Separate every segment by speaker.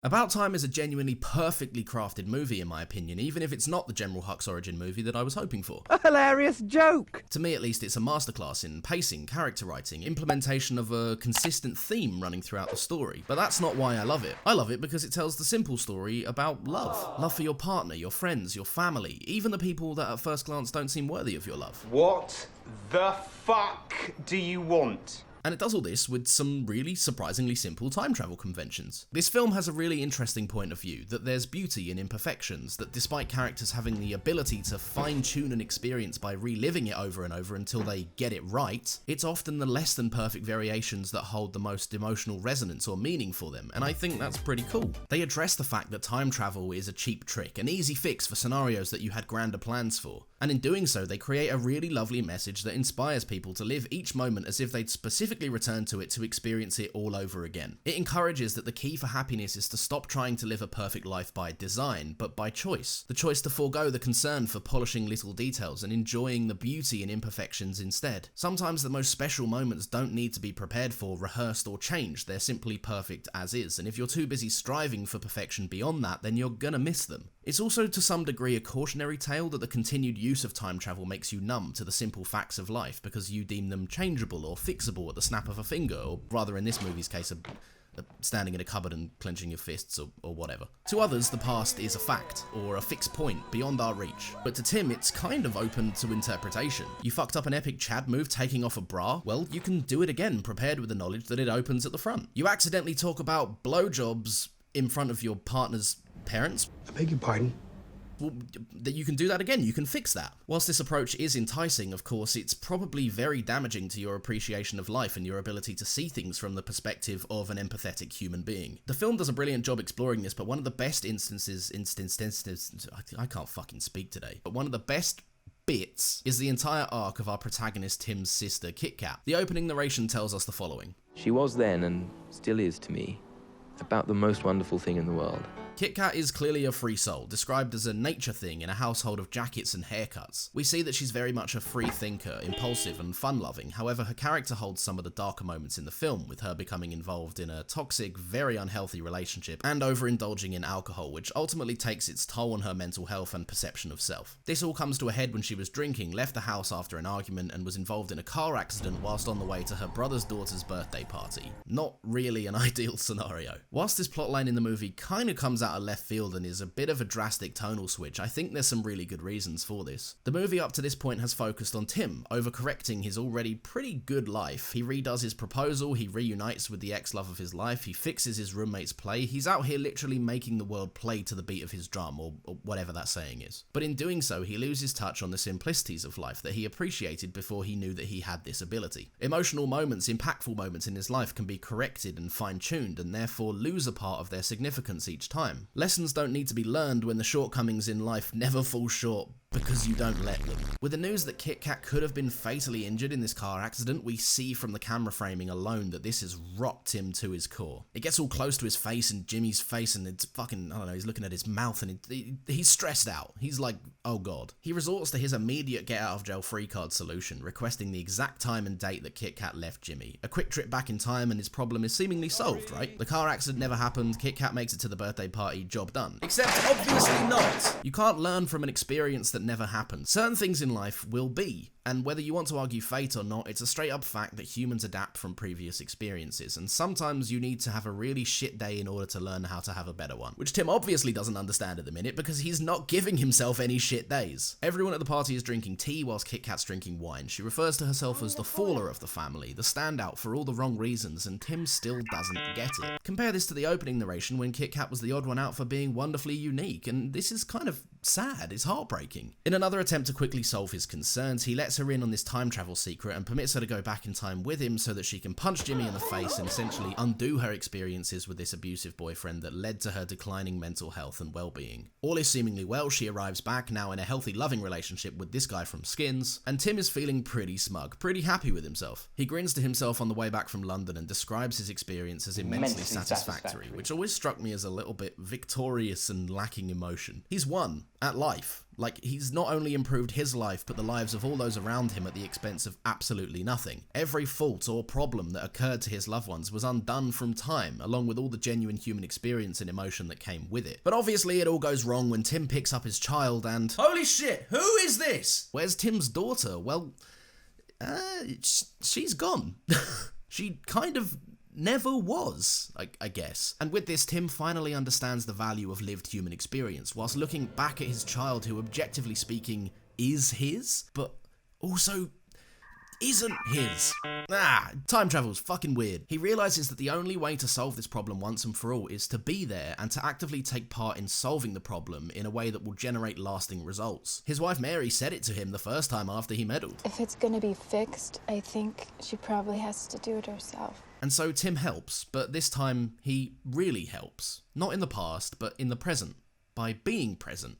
Speaker 1: About Time is a genuinely perfectly crafted movie in my opinion, even if it's not the General Hux origin movie that I was hoping for.
Speaker 2: A hilarious joke!
Speaker 1: To me at least, it's a masterclass in pacing, character writing, implementation of a consistent theme running throughout the story. But that's not why I love it. I love it because it tells the simple story about love. Love for your partner, your friends, your family, even the people that at first glance don't seem worthy of your love.
Speaker 3: What the fuck do you want?
Speaker 1: And it does all this with some really surprisingly simple time travel conventions. This film has a really interesting point of view, that there's beauty in imperfections, that despite characters having the ability to fine-tune an experience by reliving it over and over until they get it right, it's often the less than perfect variations that hold the most emotional resonance or meaning for them, and I think that's pretty cool. They address the fact that time travel is a cheap trick, an easy fix for scenarios that you had grander plans for, and in doing so they create a really lovely message that inspires people to live each moment as if they'd specifically return to it to experience it all over again. It encourages that the key for happiness is to stop trying to live a perfect life by design, but by choice. The choice to forego the concern for polishing little details and enjoying the beauty in imperfections instead. Sometimes the most special moments don't need to be prepared for, rehearsed or changed, they're simply perfect as is, and if you're too busy striving for perfection beyond that, then you're gonna miss them. It's also to some degree a cautionary tale that the continued use of time travel makes you numb to the simple facts of life because you deem them changeable or fixable at the snap of a finger, or rather in this movie's case, standing in a cupboard and clenching your fists or whatever. To others, the past is a fact, or a fixed point, beyond our reach. But to Tim, it's kind of open to interpretation. You fucked up an epic Chad move taking off a bra? Well, you can do it again, prepared with the knowledge that it opens at the front. You accidentally talk about blowjobs in front of your partner's parents?
Speaker 4: I beg your pardon?
Speaker 1: Well, that you can do that again, you can fix that. Whilst this approach is enticing, of course, it's probably very damaging to your appreciation of life and your ability to see things from the perspective of an empathetic human being. The film does a brilliant job exploring this, but one of the best instances, I can't fucking speak today, but one of the best bits is the entire arc of our protagonist Tim's sister, Kit Kat. The opening narration tells us the following.
Speaker 5: She was then, and still is to me, about the most wonderful thing in the world.
Speaker 1: Kit Kat is clearly a free soul, described as a nature thing in a household of jackets and haircuts. We see that she's very much a free thinker, impulsive and fun-loving, however her character holds some of the darker moments in the film, with her becoming involved in a toxic, very unhealthy relationship and overindulging in alcohol, which ultimately takes its toll on her mental health and perception of self. This all comes to a head when she was drinking, left the house after an argument and was involved in a car accident whilst on the way to her brother's daughter's birthday party. Not really an ideal scenario. Whilst this plotline in the movie kinda comes out of left field and is a bit of a drastic tonal switch, I think there's some really good reasons for this. The movie up to this point has focused on Tim, overcorrecting his already pretty good life. He redoes his proposal, he reunites with the ex-love of his life, he fixes his roommate's play, he's out here literally making the world play to the beat of his drum, or whatever that saying is. But in doing so, he loses touch on the simplicities of life that he appreciated before he knew that he had this ability. Emotional moments, impactful moments in his life can be corrected and fine-tuned and therefore lose a part of their significance each time. Lessons don't need to be learned when the shortcomings in life never fall short because you don't let them. With the news that Kit Kat could have been fatally injured in this car accident, we see from the camera framing alone that this has rocked him to his core. It gets all close to his face and Jimmy's face and it's fucking, I don't know, he's looking at his mouth and he's stressed out. He's like, oh god. He resorts to his immediate get out of jail free card solution, requesting the exact time and date that Kit Kat left Jimmy. A quick trip back in time and his problem is seemingly solved, right? The car accident never happened, Kit Kat makes it to the birthday party, job done. Except obviously not! You can't learn from an experience that never happened. Certain things in life will be, and whether you want to argue fate or not, it's a straight up fact that humans adapt from previous experiences, and sometimes you need to have a really shit day in order to learn how to have a better one. Which Tim obviously doesn't understand at the minute because he's not giving himself any shit days. Everyone at the party is drinking tea whilst Kit Kat's drinking wine. She refers to herself as the faller of the family, the standout for all the wrong reasons, and Tim still doesn't get it. Compare this to the opening narration when Kit Kat was the odd one out for being wonderfully unique, and this is kind of sad, it's heartbreaking. In another attempt to quickly solve his concerns, he lets her in on this time travel secret and permits her to go back in time with him so that she can punch Jimmy in the face and essentially undo her experiences with this abusive boyfriend that led to her declining mental health and well-being. All is seemingly well, she arrives back, now in a healthy, loving relationship with this guy from Skins, and Tim is feeling pretty smug, pretty happy with himself. He grins to himself on the way back from London and describes his experience as immensely satisfactory, which always struck me as a little bit victorious and lacking emotion. He's won at life. Like, he's not only improved his life, but the lives of all those around him at the expense of absolutely nothing. Every fault or problem that occurred to his loved ones was undone from time, along with all the genuine human experience and emotion that came with it. But obviously it all goes wrong when Tim picks up his child and... Holy shit, who is this? Where's Tim's daughter? Well, she's gone. She kind of never was, I guess. And with this, Tim finally understands the value of lived human experience, whilst looking back at his child who, objectively speaking, is his, but also isn't his. Time travel's fucking weird. He realizes that the only way to solve this problem once and for all is to be there and to actively take part in solving the problem in a way that will generate lasting results. His wife Mary said it to him the first time after he meddled.
Speaker 2: If it's gonna be fixed, I think she probably has to do it herself.
Speaker 1: And so Tim helps, but this time he really helps. Not in the past, but in the present. By being present.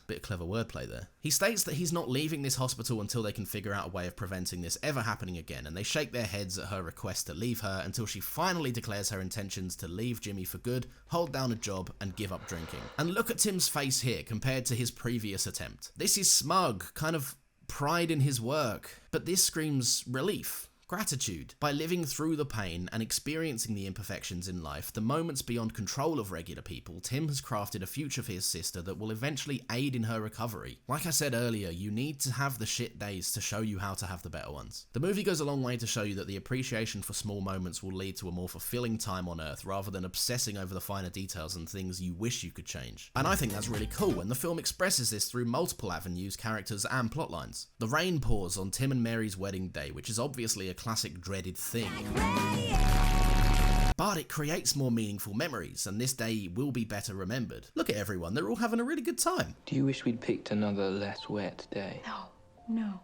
Speaker 1: Bit of clever wordplay there. He states that he's not leaving this hospital until they can figure out a way of preventing this ever happening again, and they shake their heads at her request to leave her until she finally declares her intentions to leave Jimmy for good, hold down a job, and give up drinking. And look at Tim's face here compared to his previous attempt. This is smug, kind of pride in his work, but this screams relief. Gratitude. By living through the pain and experiencing the imperfections in life, the moments beyond control of regular people, Tim has crafted a future for his sister that will eventually aid in her recovery. Like I said earlier, you need to have the shit days to show you how to have the better ones. The movie goes a long way to show you that the appreciation for small moments will lead to a more fulfilling time on Earth, rather than obsessing over the finer details and things you wish you could change. And I think that's really cool, and the film expresses this through multiple avenues, characters, and plotlines. The rain pours on Tim and Mary's wedding day, which is obviously a classic dreaded thing. But it creates more meaningful memories, and this day will be better remembered. Look at everyone, they're all having a really good time.
Speaker 5: Do you wish we'd picked another less wet day?
Speaker 2: No.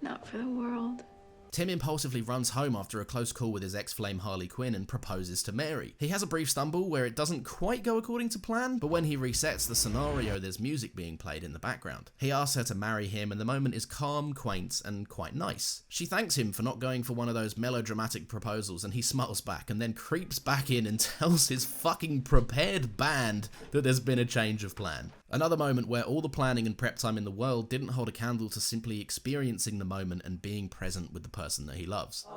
Speaker 2: Not for the world.
Speaker 1: Tim impulsively runs home after a close call with his ex-flame Harley Quinn and proposes to Mary. He has a brief stumble where it doesn't quite go according to plan, but when he resets the scenario, there's music being played in the background. He asks her to marry him, and the moment is calm, quaint, and quite nice. She thanks him for not going for one of those melodramatic proposals, and he smiles back and then creeps back in and tells his fucking prepared band that there's been a change of plan. Another moment where all the planning and prep time in the world didn't hold a candle to simply experiencing the moment and being present with the person that he loves.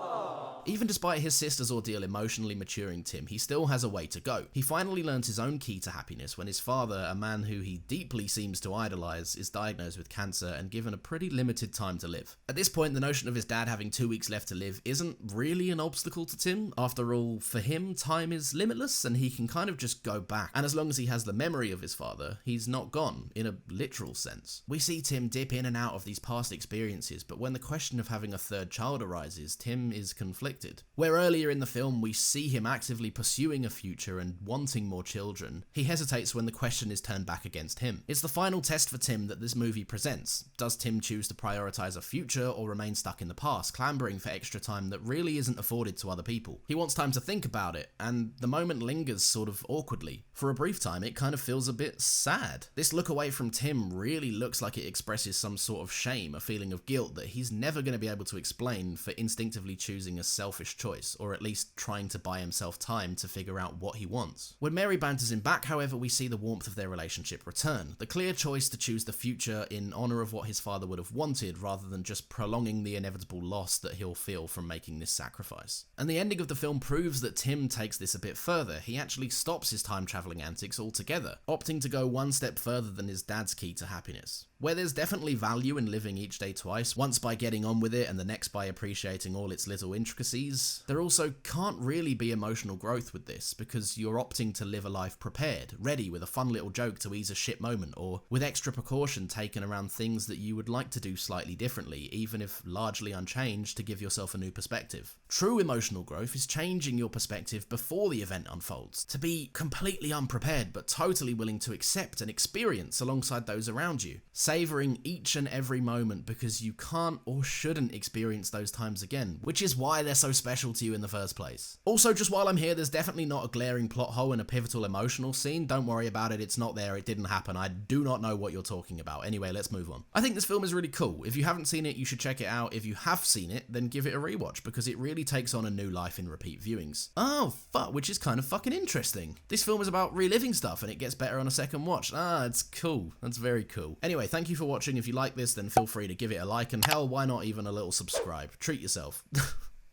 Speaker 1: Even despite his sister's ordeal emotionally maturing Tim, he still has a way to go. He finally learns his own key to happiness when his father, a man who he deeply seems to idolize, is diagnosed with cancer and given a pretty limited time to live. At this point, the notion of his dad having 2 weeks left to live isn't really an obstacle to Tim. After all, for him, time is limitless and he can kind of just go back. And as long as he has the memory of his father, he's not gone, in a literal sense. We see Tim dip in and out of these past experiences, but when the question of having a third child arises, Tim is conflicted. Where earlier in the film we see him actively pursuing a future and wanting more children, he hesitates when the question is turned back against him. It's the final test for Tim that this movie presents. Does Tim choose to prioritize a future or remain stuck in the past, clambering for extra time that really isn't afforded to other people? He wants time to think about it, and the moment lingers sort of awkwardly. For a brief time, it kind of feels a bit sad. This look away from Tim really looks like it expresses some sort of shame, a feeling of guilt that he's never going to be able to explain for instinctively choosing a selfish choice, or at least trying to buy himself time to figure out what he wants. When Mary banters him back, however, we see the warmth of their relationship return. The clear choice to choose the future in honour of what his father would have wanted, rather than just prolonging the inevitable loss that he'll feel from making this sacrifice. And the ending of the film proves that Tim takes this a bit further. He actually stops his time travelling antics altogether, opting to go one step further than his dad's key to happiness. Where there's definitely value in living each day twice, once by getting on with it and the next by appreciating all its little intricacies, there also can't really be emotional growth with this, because you're opting to live a life prepared, ready with a fun little joke to ease a shit moment, or with extra precaution taken around things that you would like to do slightly differently, even if largely unchanged, to give yourself a new perspective. True emotional growth is changing your perspective before the event unfolds, to be completely unprepared but totally willing to accept and experience alongside those around you. Say savouring each and every moment because you can't or shouldn't experience those times again, which is why they're so special to you in the first place. Also, just while I'm here, there's definitely not a glaring plot hole in a pivotal emotional scene. Don't worry about it, it's not there, it didn't happen. I do not know what you're talking about. Anyway, let's move on. I think this film is really cool. If you haven't seen it, you should check it out. If you have seen it, then give it a rewatch because it really takes on a new life in repeat viewings. Oh, fuck, which is kind of fucking interesting. This film is about reliving stuff and it gets better on a second watch. It's cool. That's very cool. Anyway, thank you for watching. If you like this, then feel free to give it a like, and hell, why not even a little subscribe? Treat yourself.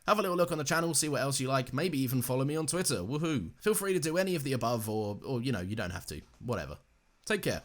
Speaker 1: Have a little look on the channel, see what else you like, maybe even follow me on Twitter. Woohoo. Feel free to do any of the above, or you know, you don't have to. Whatever. Take care.